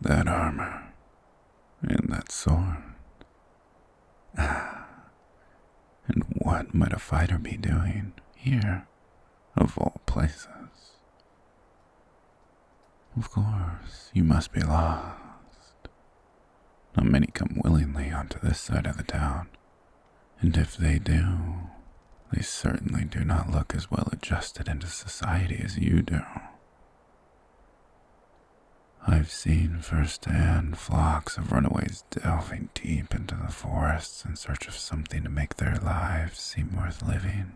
That armor and that sword. And what might a fighter be doing here, of all places? Of course, you must be lost. Not many come willingly onto this side of the town, and if they do, they certainly do not look as well adjusted into society as you do. I've seen firsthand flocks of runaways delving deep into the forests in search of something to make their lives seem worth living.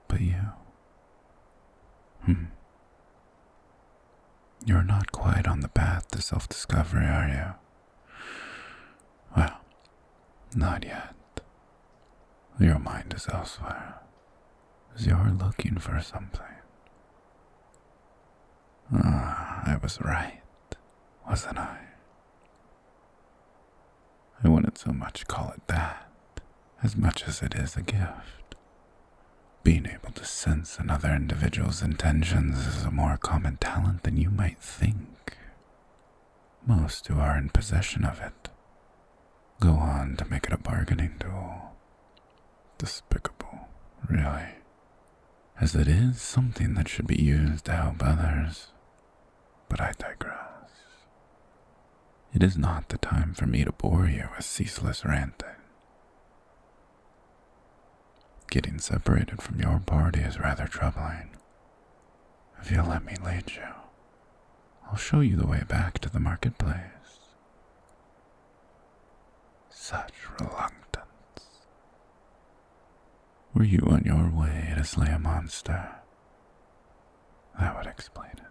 But you, you're not quite on the path to self-discovery, are you? Well, not yet. Your mind is elsewhere, as you're looking for something. I was right, wasn't I? I wouldn't so much call it that, as much as it is a gift. Being able to sense another individual's intentions is a more common talent than you might think. Most who are in possession of it go on to make it a bargaining tool. Despicable, really, as it is something that should be used to help others. But I digress. It is not the time for me to bore you with ceaseless ranting. Getting separated from your party is rather troubling. If you'll let me lead you, I'll show you the way back to the marketplace. Such reluctance. Were you on your way to slay a monster? That would explain it.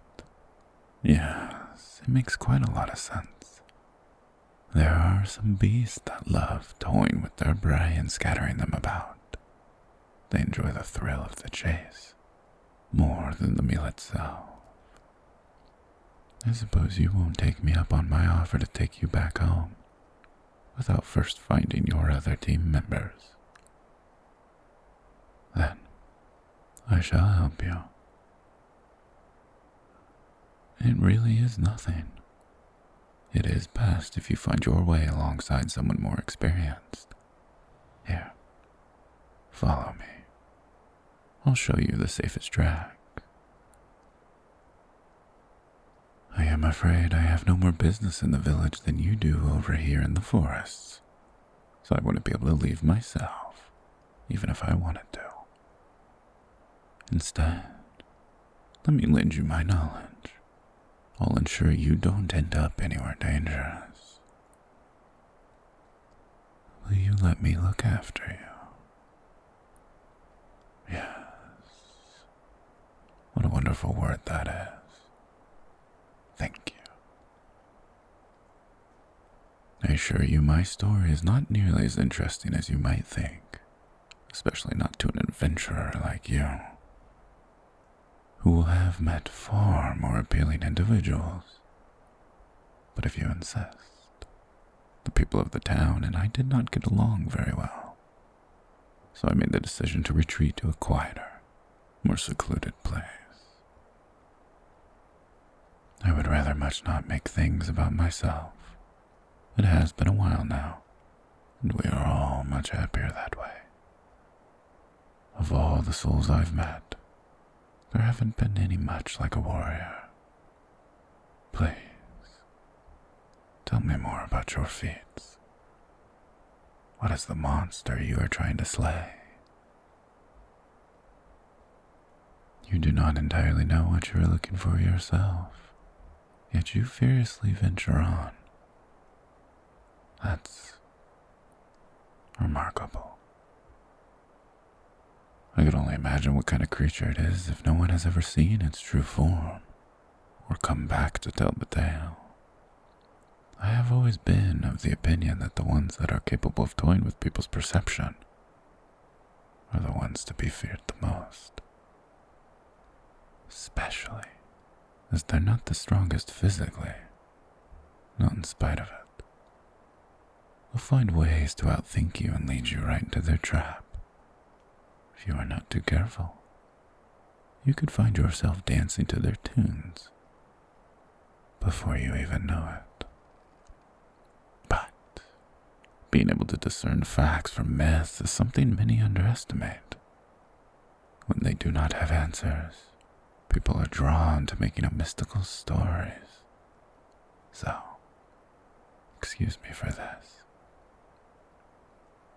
Yes, it makes quite a lot of sense. There are some beasts that love toying with their prey and scattering them about. They enjoy the thrill of the chase more than the meal itself. I suppose you won't take me up on my offer to take you back home without first finding your other team members. Then I shall help you. It really is nothing. It is best if you find your way alongside someone more experienced. Here, follow me. I'll show you the safest track. I am afraid I have no more business in the village than you do over here in the forests, so I wouldn't be able to leave myself, even if I wanted to. Instead, let me lend you my knowledge. I'll ensure you don't end up anywhere dangerous. Will you let me look after you? Yes. What a wonderful word that is. Thank you. I assure you my story is not nearly as interesting as you might think, especially not to an adventurer like you, who will have met far more appealing individuals. But if you insist, the people of the town and I did not get along very well, so I made the decision to retreat to a quieter, more secluded place. I would rather much not make things about myself. It has been a while now, and we are all much happier that way. Of all the souls I've met, there haven't been any much like a warrior. Please, tell me more about your feats. What is the monster you are trying to slay? You do not entirely know what you are looking for yourself, yet you fearlessly venture on. That's remarkable. I could only imagine what kind of creature it is if no one has ever seen its true form, or come back to tell the tale. I have always been of the opinion that the ones that are capable of toying with people's perception are the ones to be feared the most. Especially as they're not the strongest physically, not in spite of it. They'll find ways to outthink you and lead you right into their trap. If you are not too careful, you could find yourself dancing to their tunes. before you even know it. But being able to discern facts from myths is something many underestimate. When they do not have answers, people are drawn to making up mystical stories. So, excuse me for this.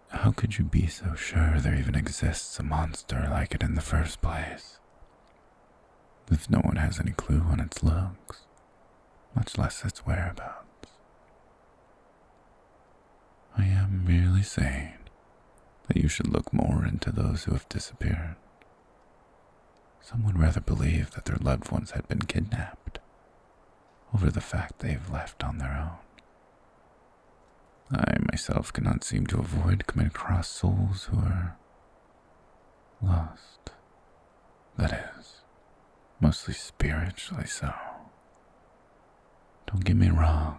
How could you be so sure there even exists a monster like it in the first place, if no one has any clue on its looks, much less its whereabouts? I am merely saying that you should look more into those who have disappeared. Some would rather believe that their loved ones had been kidnapped over the fact they've left on their own. I myself cannot seem to avoid coming across souls who are lost. That is, mostly spiritually so. Don't get me wrong,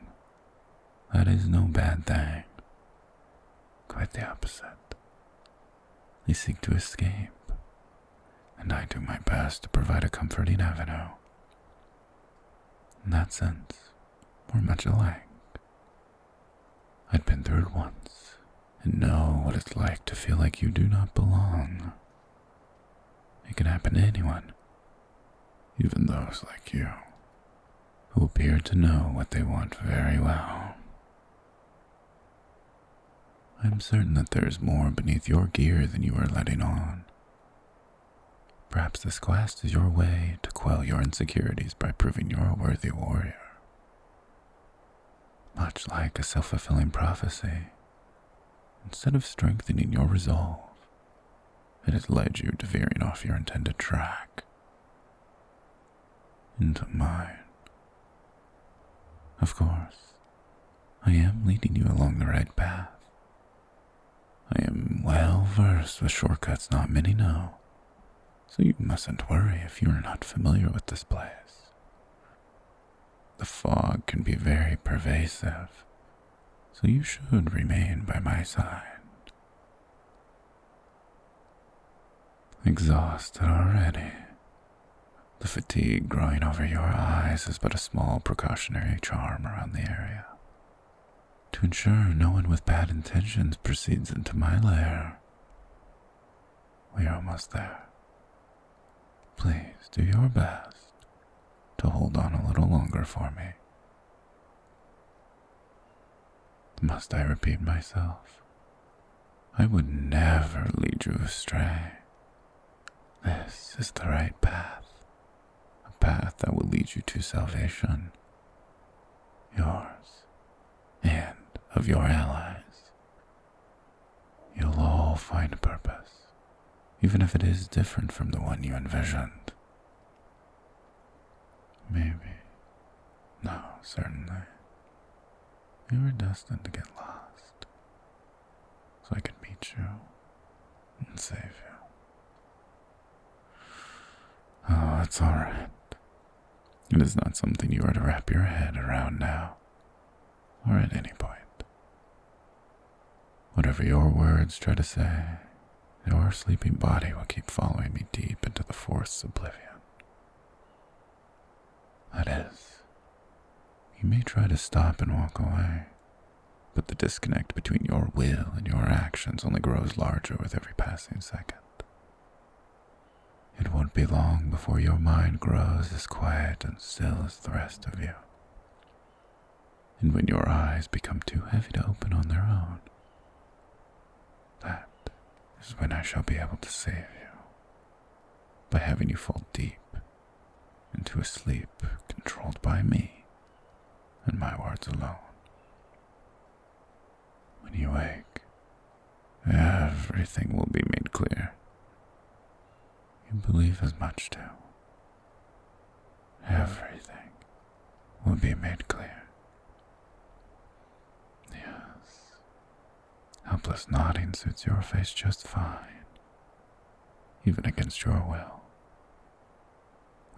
that is no bad thing. Quite the opposite. They seek to escape, and I do my best to provide a comforting avenue. In that sense, we're much alike. I'd been through it once, and know what it's like to feel like you do not belong. It can happen to anyone, even those like you, who appear to know what they want very well. I'm certain that there is more beneath your gear than you are letting on. Perhaps this quest is your way to quell your insecurities by proving you're a worthy warrior. Much like a self-fulfilling prophecy, instead of strengthening your resolve, it has led you to veering off your intended track into mine. Of course, I am leading you along the right path. I am well versed with shortcuts not many know, so you mustn't worry if you are not familiar with this place. The fog can be very pervasive, so you should remain by my side. Exhausted already. The fatigue growing over your eyes is but a small precautionary charm around the area, to ensure no one with bad intentions proceeds into my lair. We are almost there. Please do your best to hold on a little longer for me. Must I repeat myself? I would never lead you astray. This is the right path, a path that will lead you to salvation, yours and of your allies. You'll all find a purpose, even if it is different from the one you envisioned. Maybe. No, certainly. You were destined to get lost, so I could meet you and save you. Oh, it's alright. It is not something you are to wrap your head around now, or at any point. Whatever your words try to say, your sleeping body will keep following me deep into the forest's oblivion. That is, you may try to stop and walk away, but the disconnect between your will and your actions only grows larger with every passing second. It won't be long before your mind grows as quiet and still as the rest of you. And when your eyes become too heavy to open on their own, that is when I shall be able to save you, by having you fall deep into a sleep controlled by me and my words alone. When you wake, everything will be made clear. You believe as much too. Everything will be made clear. Yes. Helpless nodding suits your face just fine, even against your will.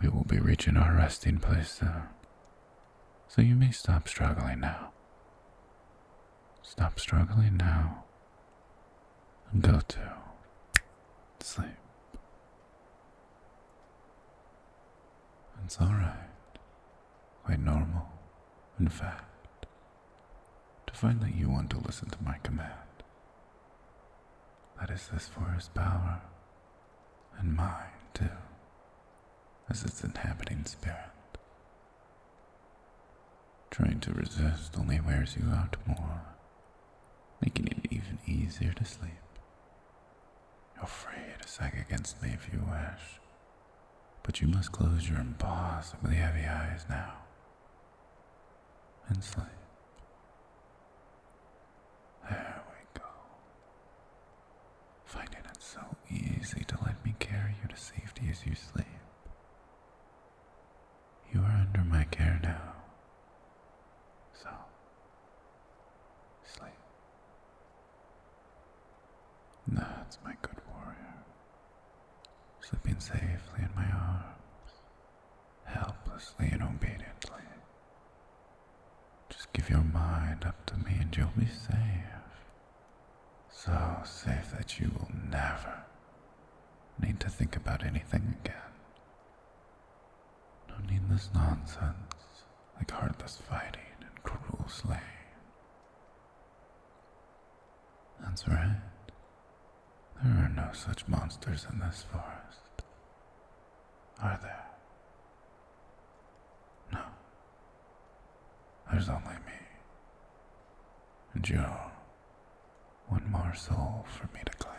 We will be reaching our resting place soon, so you may stop struggling now. Stop struggling now, and go to sleep. It's alright, quite normal. In fact, to find that you want to listen to my command. That is this forest's power, and mine too, as its inhabiting spirit. Trying to resist only wears you out more, making it even easier to sleep. You're free to sag against me if you wish, but you must close your impossibly heavy eyes now and sleep. There we go. Finding it so easy to let me carry you to safety as you sleep. You are under my care now, so sleep. That's my good warrior, sleeping safely in my arms, helplessly and obediently. Just give your mind up to me and you'll be safe. So safe that you will never need to think about anything again. No needless nonsense like heartless fighting and cruel slaying. That's right. There are no such monsters in this forest, are there? No. There's only me. And you're one more soul for me to claim.